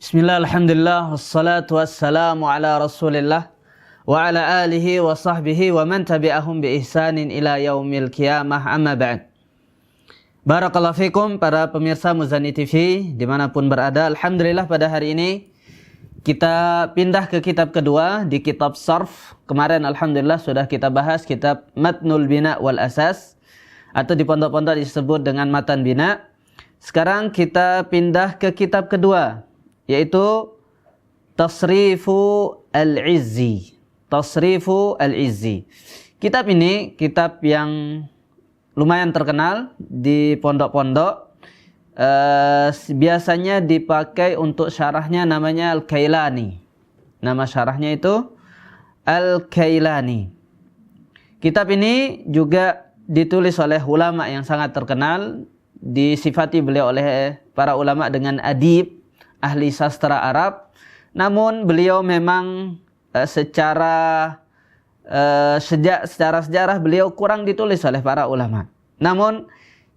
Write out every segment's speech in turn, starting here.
Bismillah, alhamdulillah, wassalatu wassalamu ala rasulillah wa ala alihi wa sahbihi wa man tabi'ahum bi ihsanin ila yaumil qiyamah, amma ba'd. Barakallahu fikum para pemirsa Muzani TV dimanapun berada. Alhamdulillah pada hari ini kita pindah ke kitab kedua di kitab Sarf. Kemarin alhamdulillah sudah kita bahas kitab Matnul Bina wal Asas, atau di pondok-pondok disebut dengan Matan Bina. Sekarang kita pindah ke kitab kedua, yaitu Tasrifu Al-Izzi. Tasrifu Al-Izzi. Kitab ini kitab yang lumayan terkenal di pondok-pondok. Biasanya dipakai untuk syarahnya, namanya Al-Kailani. Nama syarahnya itu Al-Kailani. Kitab ini juga ditulis oleh ulama yang sangat terkenal. Disifati beliau oleh para ulama dengan adib, ahli sastra Arab. Namun beliau memang secara sejarah beliau kurang ditulis oleh para ulama. Namun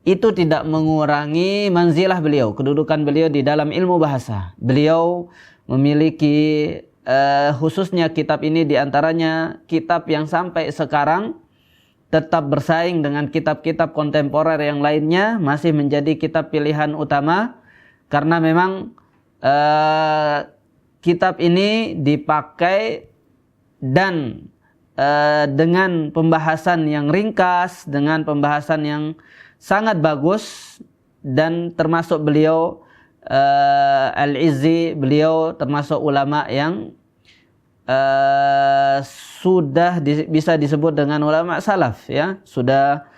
itu tidak mengurangi manzilah beliau, kedudukan beliau di dalam ilmu bahasa. Beliau memiliki khususnya kitab ini diantaranya kitab yang sampai sekarang tetap bersaing dengan kitab-kitab kontemporer yang lainnya, masih menjadi kitab pilihan utama karena memang kitab ini dipakai dan dengan pembahasan yang ringkas, dengan pembahasan yang sangat bagus, dan termasuk beliau Al-Izzi, beliau termasuk ulama yang sudah bisa disebut dengan ulama salaf, ya, sudah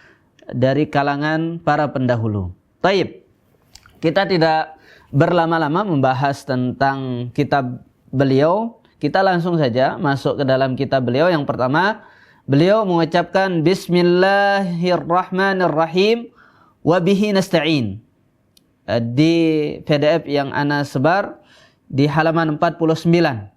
dari kalangan para pendahulu. Taib, kita tidak berlama-lama membahas tentang kitab beliau. Kita langsung saja masuk ke dalam kitab beliau. Yang pertama, beliau mengucapkan Bismillahirrahmanirrahim wa bihi nasta'in. Di PDF yang ana sebar di halaman 49.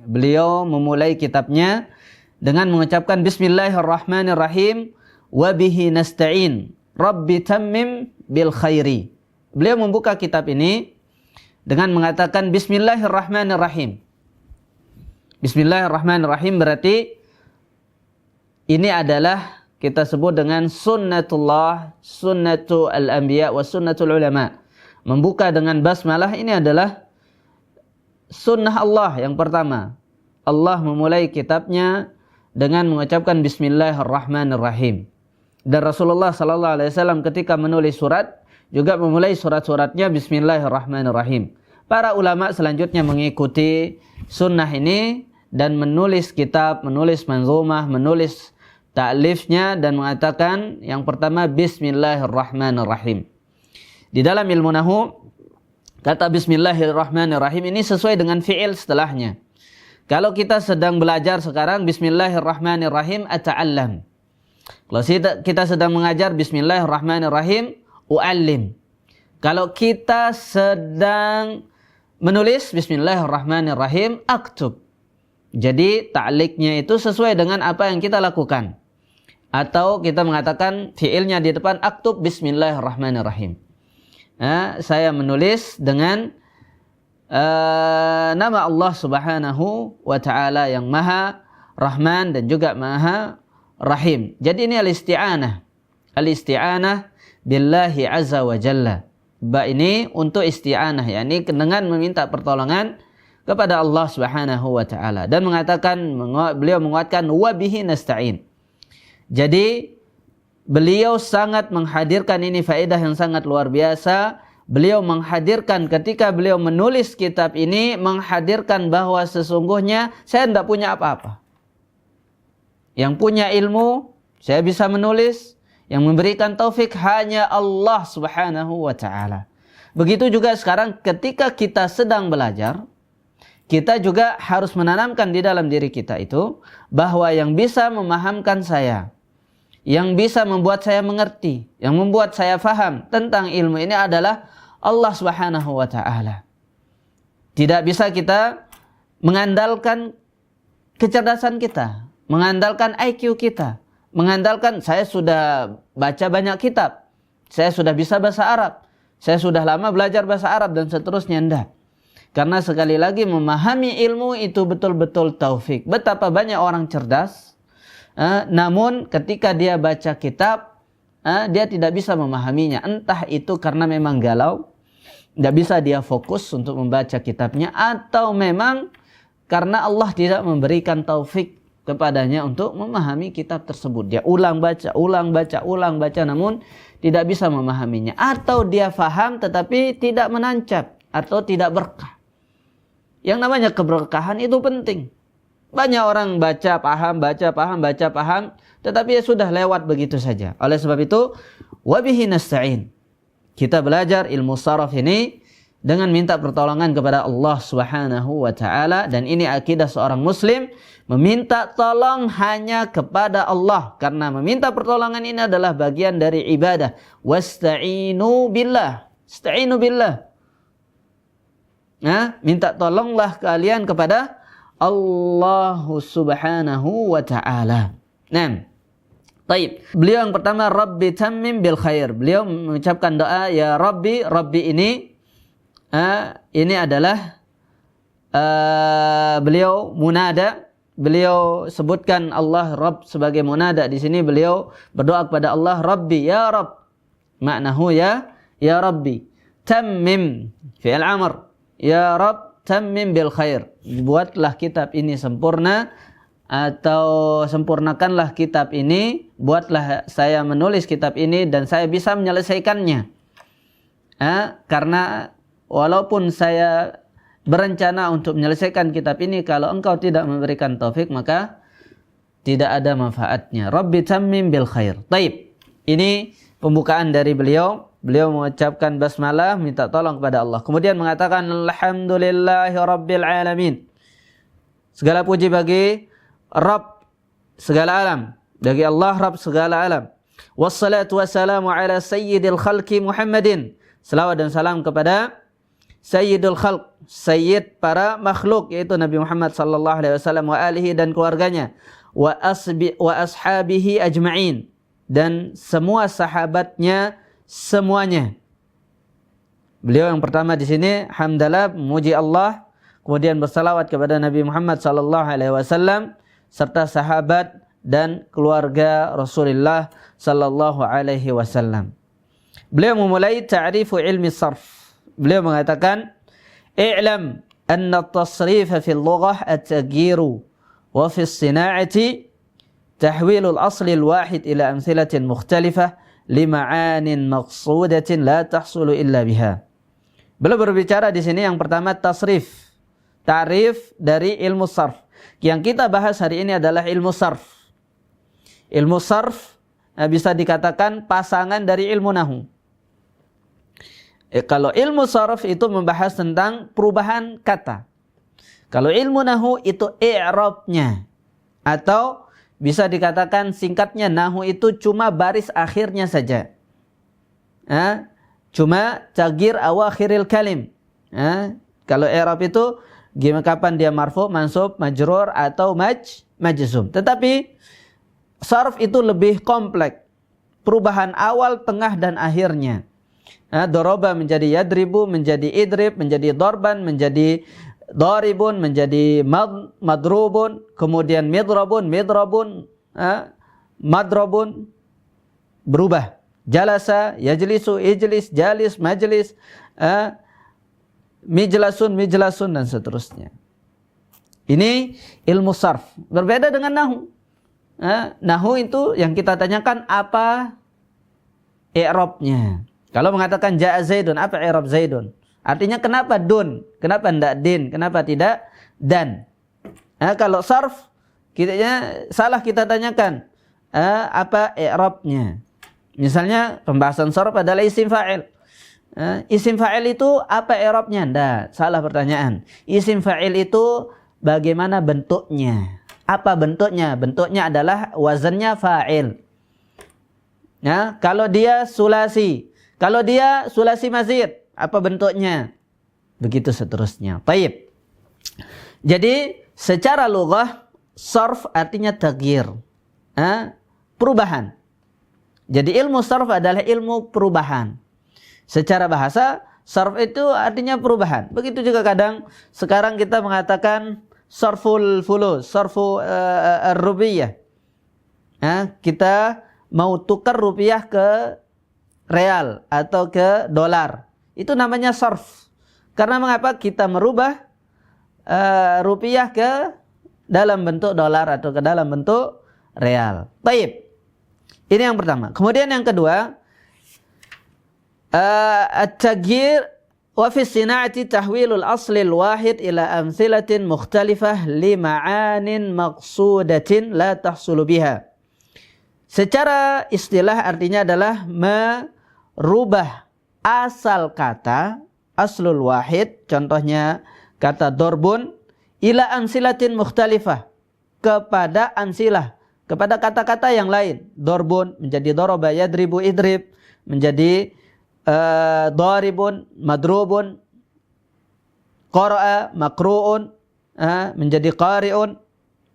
Beliau memulai kitabnya dengan mengucapkan Bismillahirrahmanirrahim wa bihi nasta'in Rabbi tammim bil khairi. Beliau membuka kitab ini dengan mengatakan Bismillahirrahmanirrahim. Bismillahirrahmanirrahim berarti ini adalah kita sebut dengan sunnatullah, sunnatul anbiya wa sunnatul ulama. Membuka dengan basmalah ini adalah sunnah Allah yang pertama. Allah memulai kitabnya dengan mengucapkan Bismillahirrahmanirrahim. Dan Rasulullah SAW ketika menulis surat juga memulai surat-suratnya Bismillahirrahmanirrahim. Para ulama selanjutnya mengikuti sunnah ini dan menulis kitab, menulis manzumah, menulis ta'lifnya dan mengatakan yang pertama Bismillahirrahmanirrahim. Di dalam ilmu nahwu, kata Bismillahirrahmanirrahim ini sesuai dengan fi'il setelahnya. Kalau kita sedang belajar sekarang Bismillahirrahmanirrahim ata'allam. Kalau kita sedang mengajar Bismillahirrahmanirrahim u'allim. Kalau kita sedang menulis Bismillahirrahmanirrahim aktub. Jadi ta'liknya itu sesuai dengan apa yang kita lakukan. Atau kita mengatakan fi'ilnya di depan aktub Bismillahirrahmanirrahim. Saya menulis dengan nama Allah Subhanahu wa ta'ala yang Maha Rahman dan juga Maha Rahim. Jadi ini al-isti'anah. Al-isti'anah billahi azza wa jalla. Ba ini untuk isti'anah, yakni dengan meminta pertolongan kepada Allah Subhanahu wa ta'ala. Dan mengatakan, beliau menguatkan wa bihi nasta'in. Jadi beliau sangat menghadirkan ini faedah yang sangat luar biasa. Beliau menghadirkan ketika beliau menulis kitab ini, menghadirkan bahwa sesungguhnya saya tidak punya apa-apa. Yang punya ilmu, saya bisa menulis. Yang memberikan taufik hanya Allah Subhanahu wa ta'ala. Begitu juga sekarang ketika kita sedang belajar, kita juga harus menanamkan di dalam diri kita itu bahwa yang bisa memahamkan saya, yang bisa membuat saya mengerti, yang membuat saya faham tentang ilmu ini adalah Allah Subhanahu wa ta'ala. Tidak bisa kita mengandalkan kecerdasan kita, mengandalkan IQ kita, mengandalkan saya sudah baca banyak kitab, saya sudah bisa bahasa Arab, saya sudah lama belajar bahasa Arab dan seterusnya. Enggak. Karena sekali lagi memahami ilmu itu betul-betul taufik. Betapa banyak orang cerdas, namun ketika dia baca kitab, dia tidak bisa memahaminya. Entah itu karena memang galau, tidak bisa dia fokus untuk membaca kitabnya, atau memang karena Allah tidak memberikan taufik kepadanya untuk memahami kitab tersebut. Dia ulang baca, namun tidak bisa memahaminya. Atau dia faham tetapi tidak menancap atau tidak berkah. Yang namanya keberkahan itu penting. Banyak orang baca, paham, tetapi ya sudah lewat begitu saja. Oleh sebab itu, wabihi nasta'in. Kita belajar ilmu saraf ini dengan minta pertolongan kepada Allah Subhanahu wa taala, dan ini akidah seorang muslim, meminta tolong hanya kepada Allah, karena meminta pertolongan ini adalah bagian dari ibadah. Wasta'inu billah. Ista'inu billah. Minta tolonglah kalian kepada Allah Subhanahu wa taala. Nah, baik. Beliau yang pertama, Rabbi tammim bil khair. Beliau mengucapkan doa, ya Rabbi. Rabbi ini adalah beliau munada. Beliau sebutkan Allah Rabb sebagai munada. Di sini beliau berdoa kepada Allah, Rabbi, ya Rabb. Maknahu ya Rabbi. Tammim fi'il amr. Ya Rabb, tammim bil khair. Buatlah kitab ini sempurna, atau sempurnakanlah kitab ini. Buatlah saya menulis kitab ini dan saya bisa menyelesaikannya. Karena walaupun saya berencana untuk menyelesaikan kitab ini, kalau engkau tidak memberikan taufik, maka tidak ada manfaatnya. Rabbi tammim bil khair. Taib. Ini pembukaan dari beliau. Beliau mengucapkan basmalah, minta tolong kepada Allah. Kemudian mengatakan, Alhamdulillahi Rabbil Alamin. Segala puji bagi Rabb segala alam. Bagi Allah Rabb segala alam. Wassalatu wassalamu ala sayyidil khalqi Muhammadin. Selawat dan salam kepada Sayyidul Khalq, Sayyid para makhluk, yaitu Nabi Muhammad sallallahu alaihi wasallam, wa alihi dan keluarganya, wa ashabihi ajma'in, dan semua sahabatnya semuanya. Beliau yang pertama di sini hamdalah, memuji Allah, kemudian bersalawat kepada Nabi Muhammad sallallahu alaihi wasallam serta sahabat dan keluarga Rasulullah sallallahu alaihi wasallam. Beliau memulai ta'rifu ilmi sarf. Beliau mengatakan, i'lam anna at-tasrif fi al-lughah at-tagyiru wa fi as-sina'ati tahwil al-asl al-wahid ila amthilatin mukhtalifah lima'anin maqsudatin la tahsulu illa biha. Beliau berbicara di sini yang pertama tasrif, ta'rif dari ilmu sarf. Yang kita bahas hari ini adalah ilmu sarf. Ilmu sarf bisa dikatakan pasangan dari ilmu nahu. Kalau ilmu sarf itu membahas tentang perubahan kata. Kalau ilmu nahu itu i'rabnya, atau bisa dikatakan singkatnya, nahu itu cuma baris akhirnya saja. Cuma tagir awakhiril kalim. Kalau i'rab itu gimana, kapan dia marfu, mansub, majrur atau majzum. Tetapi sarf itu lebih kompleks. Perubahan awal, tengah dan akhirnya. Doroba menjadi yadribu, menjadi idrib, menjadi dorban, menjadi doribun, menjadi madrubun, kemudian midrabun, madrabun, berubah. Jalasa, yajlisu, ijlis, jalis, majlis, mijlasun, dan seterusnya. Ini ilmu sarf. Berbeda dengan nahu. Nahu itu yang kita tanyakan apa i'rabnya. Kalau mengatakan ja'a Zaidun, apa i'rab Zaidun? Artinya kenapa dun? Kenapa tidak din? Kenapa tidak dan? Kalau sarf, salah kita tanyakan apa i'rabnya. Misalnya pembahasan sarf adalah isim fa'il. Isim fa'il itu apa i'rabnya? Tidak, salah pertanyaan. Isim fa'il itu bagaimana bentuknya? Apa bentuknya? Bentuknya adalah wazannya fa'il. Kalau dia sulasi, kalau dia sulasi mazid, apa bentuknya? Begitu seterusnya. Baik. Jadi secara lughah sarf artinya tagyir, perubahan. Jadi ilmu sarf adalah ilmu perubahan. Secara bahasa Sarf itu artinya perubahan. Begitu juga kadang sekarang kita mengatakan sarful fulus, sarfu rubiyah. Kita mau tukar rupiah ke real atau ke dolar. Itu namanya sarf. Karena mengapa? Kita merubah rupiah ke dalam bentuk dolar atau ke dalam bentuk real. Baik. Ini yang pertama. Kemudian yang kedua, at-taghyir wa fi sina'ati tahwilul aslil wahid ila amthilatin mukhtalifah li ma'anin maqsudatin la tahsulu biha. Secara istilah artinya adalah merubah asal kata, aslul wahid, contohnya kata dorbun, ila amsilatin mukhtalifah, kepada ansilah, kepada kata-kata yang lain. Dorbun menjadi doroba yadribu idrib, menjadi doribun madrubun, qara'a makru'un, menjadi qari'un.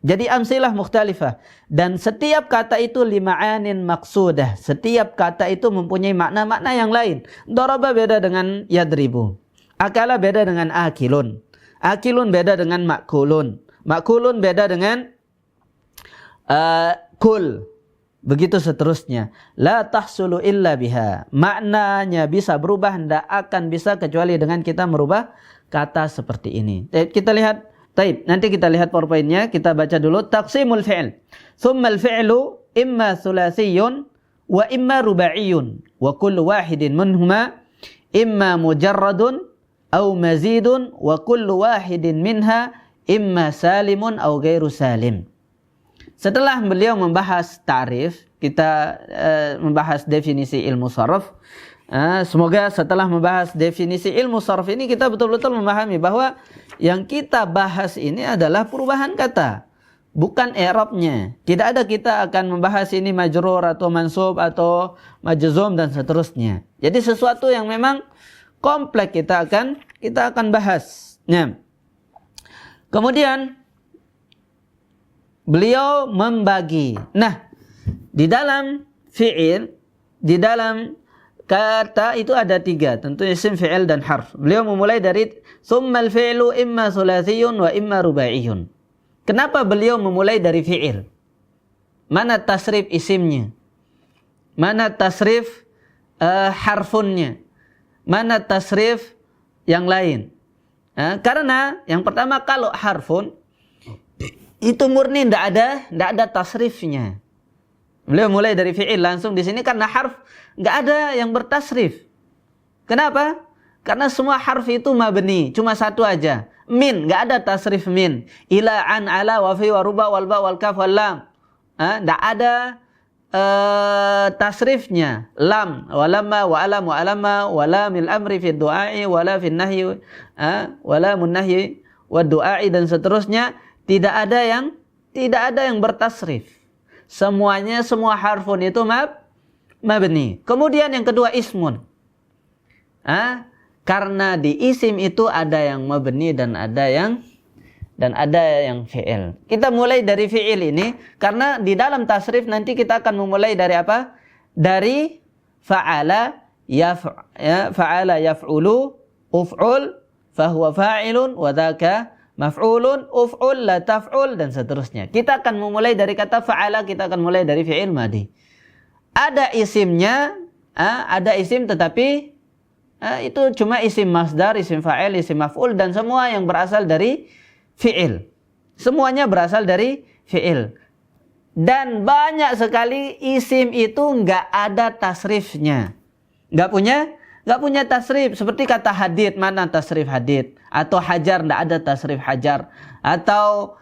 Jadi amsilah mukhtalifah. Dan setiap kata itu lima'anin maqsudah. Setiap kata itu mempunyai makna-makna yang lain. Daraba beda dengan yadribu. Akala beda dengan akilun. Akilun beda dengan makulun. Makulun beda dengan kul. Begitu seterusnya. La tahsulu illa biha. Maknanya bisa berubah, tidak akan bisa kecuali dengan kita merubah kata seperti ini. Kita lihat. Taib, nanti kita lihat PowerPoint-nya, kita baca dulu. Taqsimul fi'l. Thumma al-fi'lu imma thulathiyun wa imma rubaiyun wa kullu wahidin minhuma imma mujarradun aw mazidun wa kullu wahidin minha imma salimun aw ghairu salim. Setelah beliau membahas ta'rif, kita membahas definisi ilmu sharaf. Semoga setelah membahas definisi ilmu sharaf ini kita betul-betul memahami bahwa yang kita bahas ini adalah perubahan kata, bukan i'rabnya. Tidak ada kita akan membahas ini majrur atau mansub atau majzum dan seterusnya. Jadi sesuatu yang memang kompleks kita akan bahas. Kemudian beliau membagi. Nah, di dalam fi'il, di dalam kata itu ada 3, tentu isim, fi'il dan harf. Beliau memulai dari summal fi'lu imma thulathiyun wa imma rubaiyun. Kenapa beliau memulai dari fi'il? Mana tasrif isimnya? Mana tasrif harfunnya? Mana tasrif yang lain? Karena yang pertama, kalau harfun itu murni tidak ada tasrifnya. Beliau mulai dari fi'il langsung di sini karena harf nggak ada yang bertasrif. Kenapa? Karena semua harf itu mabni, cuma satu aja. Min, nggak ada tasrif min. Ila, an, ala, wa fi, wa ruba, wal ba, wal kaf, wal lam. Nggak ada tasrifnya. Lam, walamma, wa alam, wa alama, wala mil amri fi du'ai, wala fi nahyi, wala mun nahyi, wa du'ai dan seterusnya. Tidak ada yang bertasrif. Semuanya, semua harfun itu mabni. Kemudian yang kedua ismun. Karena di isim itu ada yang mabni dan ada yang fi'il. Kita mulai dari fi'il ini karena di dalam tasrif nanti kita akan memulai dari apa? Dari fa'ala yaf'ulu uf'ul fahuwa fa'ilun wa dzaka maf'ulun, uf'ul, la taf'ul, dan seterusnya. Kita akan memulai dari kata fa'ala, kita akan mulai dari fi'il madhi. Ada isimnya, ada isim tetapi itu cuma isim masdar, isim fa'il, isim maf'ul, dan semua yang berasal dari fi'il. Semuanya berasal dari fi'il. Dan banyak sekali isim itu nggak ada tasrifnya. Nggak punya tasrif. Seperti kata hadid, mana tasrif hadid? Atau hajar, tidak ada tasrif hajar. Atau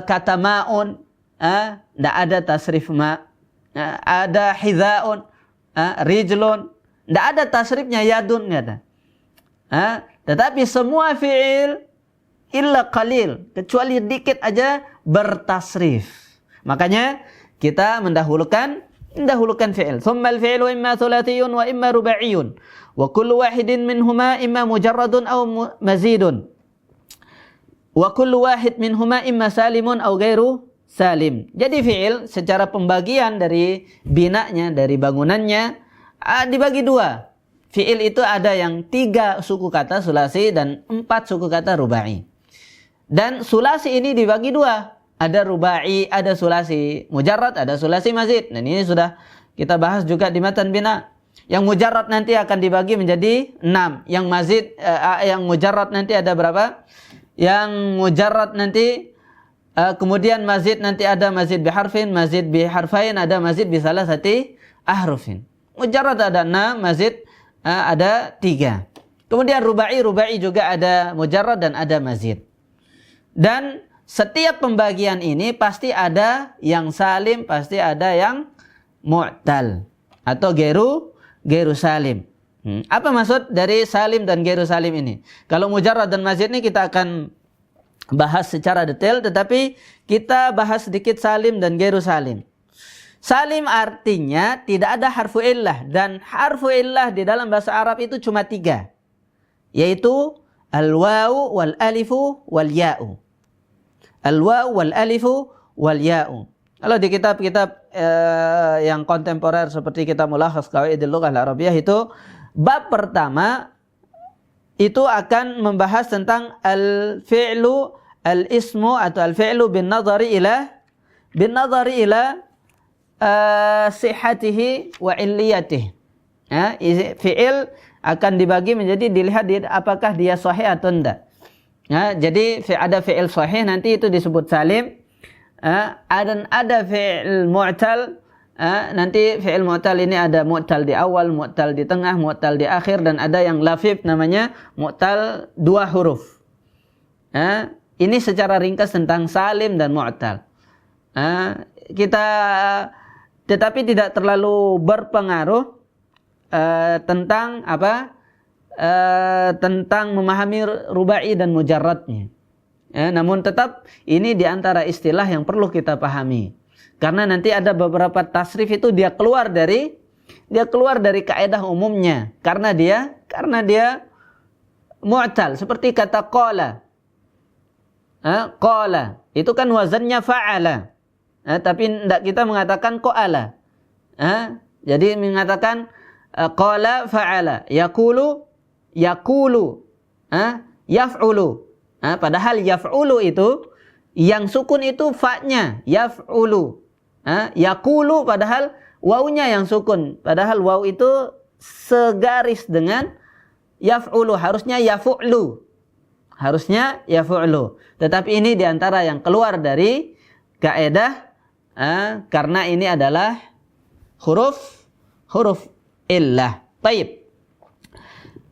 kata ma'un, tidak ada tasrif ma'. Ada hidha'un, rijlun, tidak ada tasrifnya yadun. Tetapi semua fi'il illa qalil, kecuali dikit aja bertasrif. Makanya kita mendahulukan fi'il. Thumma al-fi'lu imma thulathiyun wa imma rubaiyun. Wa kullu wahidin minhuma imma mujarradun aw mazidun. Wa kullu wahid minhuma imma salimun aw ghairu salim. Jadi fi'il secara pembagian dari binanya, dari bangunannya dibagi 2. Fi'il itu ada yang 3 suku kata sulasi dan 4 suku kata rubai. Dan sulasi ini dibagi 2. Ada rubai, ada sulasi mujarrad, ada sulasi mazid. Dan ini sudah kita bahas juga di matan bina. Yang mujarrad nanti akan dibagi menjadi 6. Yang mazid, yang mujarrad nanti ada berapa? Yang mujarrad nanti kemudian mazid nanti ada mazid biharfin, mazid biharfain, ada mazid bisalasati ahrufin. Mujarrad ada 6, mazid ada 3. Kemudian rubai juga ada mujarrad dan ada mazid. Dan setiap pembagian ini pasti ada yang salim, pasti ada yang mu'tal atau geru salim. Apa maksud dari salim dan geru salim ini? Kalau mujarrad dan mazid ini kita akan bahas secara detail, tetapi kita bahas sedikit salim dan geru salim. Salim artinya tidak ada harfu illah, dan harfu illah di dalam bahasa Arab itu cuma 3, yaitu al-wawu wal alifu wal ya'u. Al-wawu wal alifu wal ya'u. Kalau di kitab-kitab yang kontemporer seperti kitab Mulakhas Qawaidil Lughah Al-Arabiyyah itu bab pertama itu akan membahas tentang al-fi'lu al-ismu atau al-fi'lu bin nazari ila sihhatihi wa illiyatihi. Ya, fi'il akan dibagi menjadi dilihat apakah dia sahih atau tidak. Ya, jadi ada fi'il sahih nanti itu disebut salim. Ada fi'il mu'tal. Nanti fi'il mu'tal ini ada mu'tal di awal, mu'tal di tengah, mu'tal di akhir, dan ada yang lafif namanya mu'tal 2 huruf. Ini secara ringkas tentang salim dan mu'tal. Tetapi tidak terlalu berpengaruh tentang tentang memahami rubai dan mujarradnya. Namun tetap ini diantara istilah yang perlu kita pahami. Karena nanti ada beberapa tasrif itu dia keluar dari kaidah umumnya. Karena dia mu'tal. Seperti kata qala. Qala itu kan wazannya fa'ala. Tapi tidak kita mengatakan qala. Jadi mengatakan qala fa'ala, yaqulu yaf'ulu. Padahal yaf'ulu itu yang sukun itu fa-nya, yaf'ulu. Yaqulu padahal wawunya yang sukun. Padahal waw itu segaris dengan yaf'ulu, harusnya yaf'ulu. Tetapi ini diantara yang keluar dari kaidah karena ini adalah huruf illah. Baik.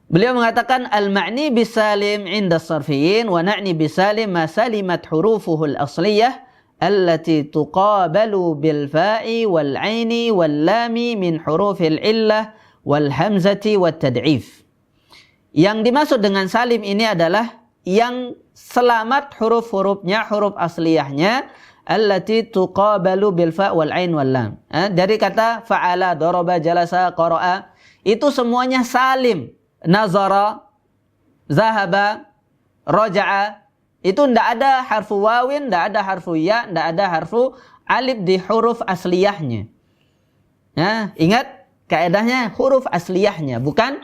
Beliau mengatakan al-ma'ni bisalim 'inda as-sarfiyyin wa na'ni bisalim ma salimat hurufuhu al-asliyah allati tuqabalu bil fa'i wal 'aini wal lami min hurufil illah wal hamzati wat tad'if. Yang dimaksud dengan salim ini adalah yang selamat huruf-hurufnya, huruf asliyahnya, allati tuqabalu bil fa' wal 'ain wal lam. Dari kata fa'ala, daraba, jalasa, qara'a, itu semuanya salim. Nazara, zahaba, raja'a, itu tidak ada harfu wawin, tidak ada harfu ya, tidak ada harfu alif di huruf asliyahnya. Ingat kaidahnya huruf asliyahnya, bukan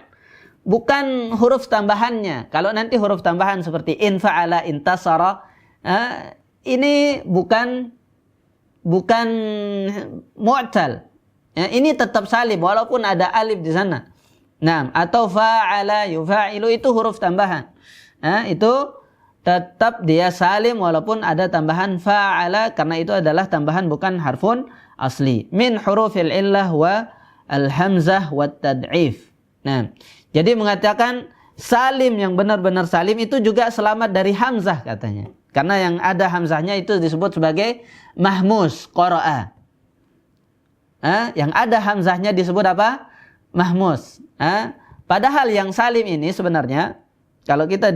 huruf tambahannya. Kalau nanti huruf tambahan seperti in fa'ala, intasara, ini bukan mu'tal. Ini tetap salim walaupun ada alif di sana. Atau fa'ala yufa'ilu itu huruf tambahan. Itu tetap dia salim walaupun ada tambahan fa'ala, karena itu adalah tambahan bukan harfun asli. Min hurufil illah wa al-hamzah wa tad'if. Jadi mengatakan salim yang benar-benar salim itu juga selamat dari hamzah katanya. Karena yang ada hamzahnya itu disebut sebagai mahmus, qara'a. Yang ada hamzahnya disebut apa? Mahmus. Padahal yang salim ini sebenarnya, kalau kita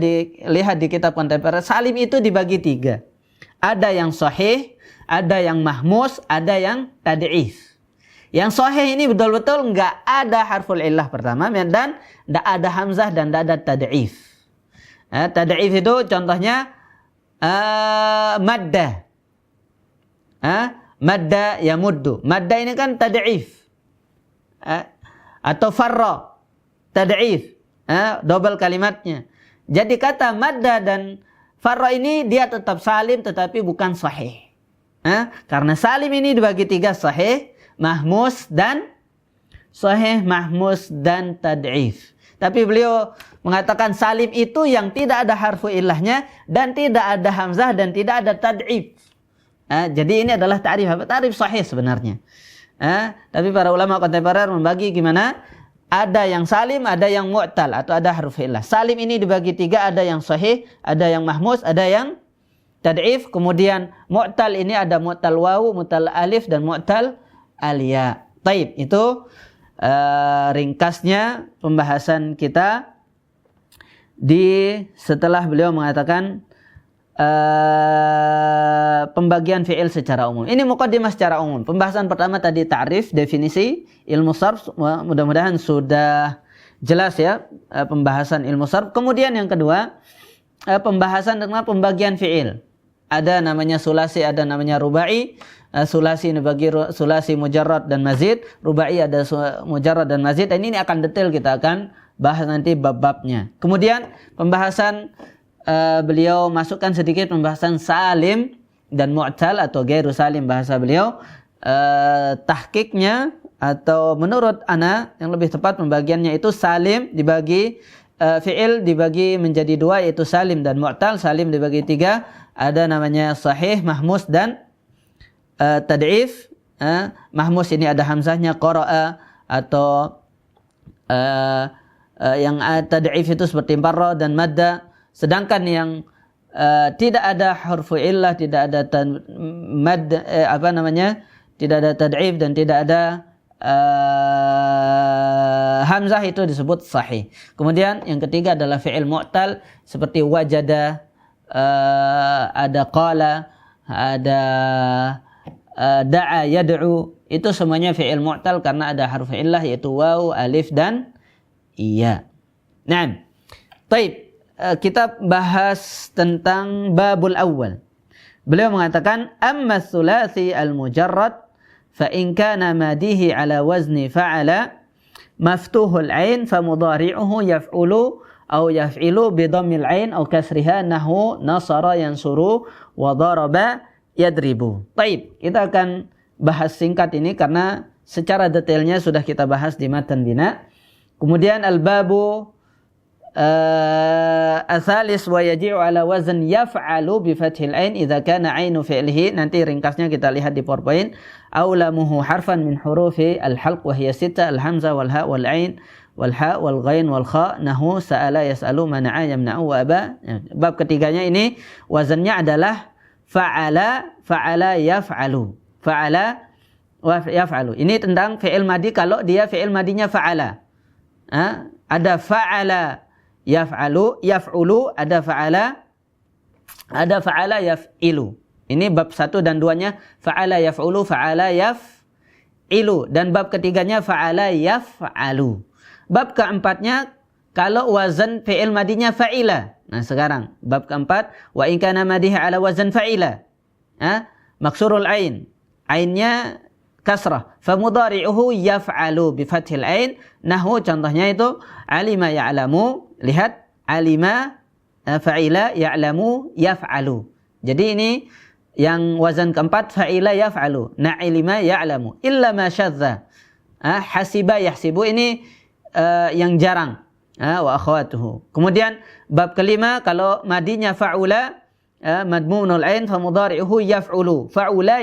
lihat di kitab kontemporer, salim itu dibagi 3. Ada yang sahih, ada yang mahmus, ada yang tad'if. Yang sahih ini betul-betul enggak ada harful illah pertama, dan enggak ada hamzah dan enggak ada tad'if. Tad'if itu contohnya madda. Madda yamuddu. Madda ini kan tad'if. Atau farra. tad'if, double kalimatnya. Jadi kata madda dan farra ini dia tetap salim tetapi bukan sahih. Karena salim ini dibagi 3, sahih, mahmus dan tad'if. Tapi beliau mengatakan salim itu yang tidak ada harfu illahnya dan tidak ada hamzah dan tidak ada tad'if. Jadi ini adalah ta'rif apa? Ta'rif sahih sebenarnya. Tapi para ulama kontemporer membagi gimana? Ada yang salim, ada yang mu'tal atau ada harfu illah. Salim ini dibagi 3, ada yang sahih, ada yang mahmus, ada yang tad'if. Kemudian mu'tal ini ada mu'tal wawu, mu'tal alif dan mu'tal alya. Taib, itu ringkasnya pembahasan kita setelah beliau mengatakan pembagian fi'il secara umum. Ini muqaddimah secara umum. Pembahasan pertama tadi ta'rif, definisi ilmu sarf, mudah-mudahan sudah jelas ya pembahasan ilmu sarf. Kemudian yang kedua, pembahasan tentang pembagian fi'il. Ada namanya sulasi, ada namanya rubai. Sulasi ini bagi sulasi mujarrad dan mazid, rubai ada mujarrad dan mazid. Dan ini akan detail, kita akan bahas nanti bab-babnya. Kemudian pembahasan beliau masukkan sedikit pembahasan salim dan mu'tal atau ghairu salim bahasa beliau. Tahqiqnya atau menurut ana yang lebih tepat pembagiannya itu salim dibagi fi'il dibagi menjadi 2, yaitu salim dan mu'tal. Salim dibagi 3, ada namanya sahih, mahmus dan tad'if. Mahmus ini ada hamzahnya, qara'a, atau yang tad'if itu seperti marra dan madda. Sedangkan yang tidak ada huruf illah, tidak ada tidak ada tad'if dan tidak ada hamzah, itu disebut sahih. Kemudian yang ketiga adalah fi'il mu'tal seperti wajada, ada qala, ada da'a, yad'u. Itu semuanya fi'il mu'tal karena ada huruf illah, yaitu waw, alif dan iya. Nah, baik. Kita bahas tentang babul awal. Beliau mengatakan amma tsulasi al-mujarrad fa in kana madihi ala wazni fa'ala maftuhul ain fa mudhari'uhu yaf'ulu aw yaf'ilu bi dhammil ain aw kasriha nahu nasara yansuru wa daraba yadribu. Baik, kita akan bahas singkat ini karena secara detailnya sudah kita bahas di matan bina. Kemudian al-babu asalis wa yaji'u ala wazn yaf'alu bi fathil ain idza kana ainu fi'lihi. Nanti ringkasnya kita lihat di PowerPoint. Aulamuhu harfan min hurufi al-halq wa hiya 6, al-hamzah wal ha wal ain wal ha wal ghain wal kha nahu sa'ala yas'alu mana'a yamna'u wa aba. Bab ketiganya ini wazannya adalah fa'ala yaf'alu. Fa'ala wa yaf'alu. Ini tentang fi'il madi kalau dia fi'il madinya fa'ala. Ada fa'ala yaf'alu, yaf'ulu, ada fa'ala yaf'ilu. Ini bab 1 dan 2-nya fa'ala yaf'ulu, fa'ala yaf'ilu, dan bab ketiganya fa'ala yaf'alu. Bab keempatnya kalau wazan fi'il madinya fa'ila. Nah, sekarang bab keempat, wa in kana madihi ala wazan fa'ila. Maksurul ain. Ainnya kasrah. Fa mudhari'uhu yaf'alu bi fathil ain. Nahu contohnya itu alima ya'lamu. Lihat, alima fa'ila ya'lamu yaf'alu. Jadi ini yang wazan keempat fa'ila yaf'alu. Na'ilima ya'lamu. Illa ma syadza. Hasiba yahsibu, ini yang jarang. Wa akhwatuhu. Kemudian bab kelima kalau madinya fa'ula madmunul ain fa mudhari'uhu yaf'ulu. Fa'ula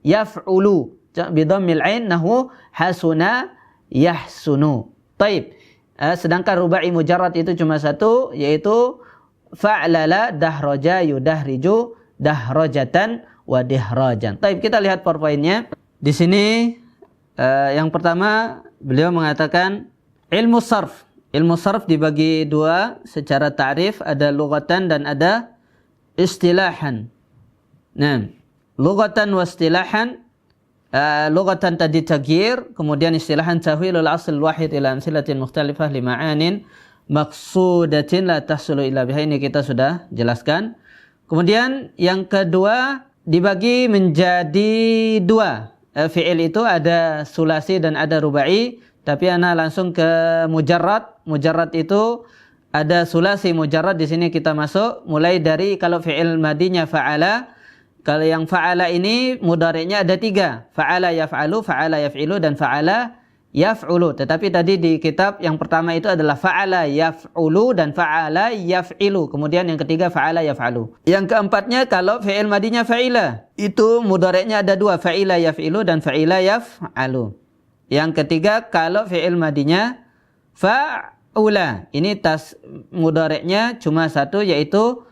yaf'ulu bi dhammil ain nahu hasuna yahsunu. Taib. Sedangkan rubai mujarrad itu cuma satu, yaitu fa'lala dahraja yudahriju dahrajatan wa dihrajan. Taib, kita lihat PowerPoint-nya. Di sini yang pertama beliau mengatakan ilmu sarf. Ilmu sarf dibagi 2 secara ta'rif, ada lughatan dan ada istilahan. Nah, lughatan wa istilahan. Lughatan tadi taghyir, kemudian istilahan tahwilul asl wahid ila amsilatin mukhtalifah li ma'anin maqsudatin la tahsulu illa biha. Ini kita sudah jelaskan. Kemudian yang kedua dibagi menjadi 2. Fi'il itu ada sulasi dan ada rubai. tapi ana langsung ke mujarrad. Mujarrad itu ada sulasi mujarrad, di sini kita masuk mulai dari kalau fi'il madinya fa'ala. Kalau yang fa'ala ini mudhari'nya ada 3. Fa'ala yaf'alu, fa'ala yaf'ilu, dan fa'ala yaf'ulu. Tetapi tadi di kitab yang pertama itu adalah fa'ala yaf'ulu dan fa'ala yaf'ilu. Kemudian yang ketiga fa'ala yaf'alu. Yang keempatnya kalau fi'il madinya fa'ila, itu mudhari'nya ada 2, fa'ila yaf'ilu dan fa'ila yaf'alu. Yang ketiga kalau fi'il madinya fa'ula, ini mudhari'nya cuma 1, yaitu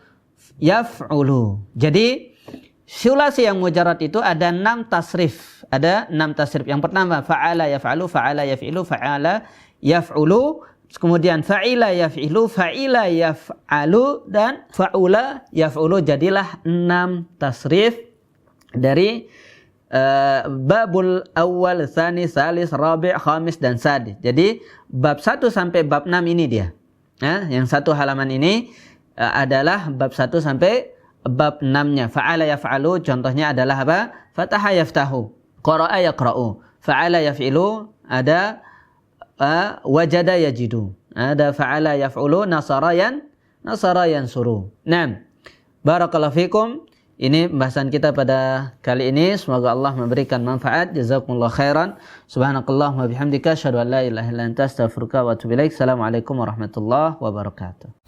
yaf'ulu. Jadi sulasi yang mujarrad itu ada 6 tasrif. Ada 6 tasrif. Yang pertama fa'ala yaf'alu, fa'ala yaf'ilu, fa'ala yaf'ulu. Kemudian fa'ila yaf'ilu, fa'ila yaf'alu, dan fa'ula yaf'ulu. Jadilah 6 tasrif dari babul awal, tsani, tsalis, rabi', khamis, dan sadis. Jadi bab 1 sampai bab 6 ini dia. Nah, yang satu halaman ini adalah bab 1 sampai bab 6-nya. Fa'ala yaf'alu contohnya adalah apa? Fataha yaftahu, qara'a yaqra'u. Fa'ala yaf'ilu ada wajada yajidu. Ada fa'ala yaf'ulu, nasara yansuru. Nah, barakallahu fikum. Ini pembahasan kita pada kali ini. Semoga Allah memberikan manfaat. Jazakumullah khairan. Subhanakallahumma bihamdika asyhadu an la ilaha illa anta astaghfiruka wa atubu ilaik. Assalamualaikum warahmatullahi wabarakatuh.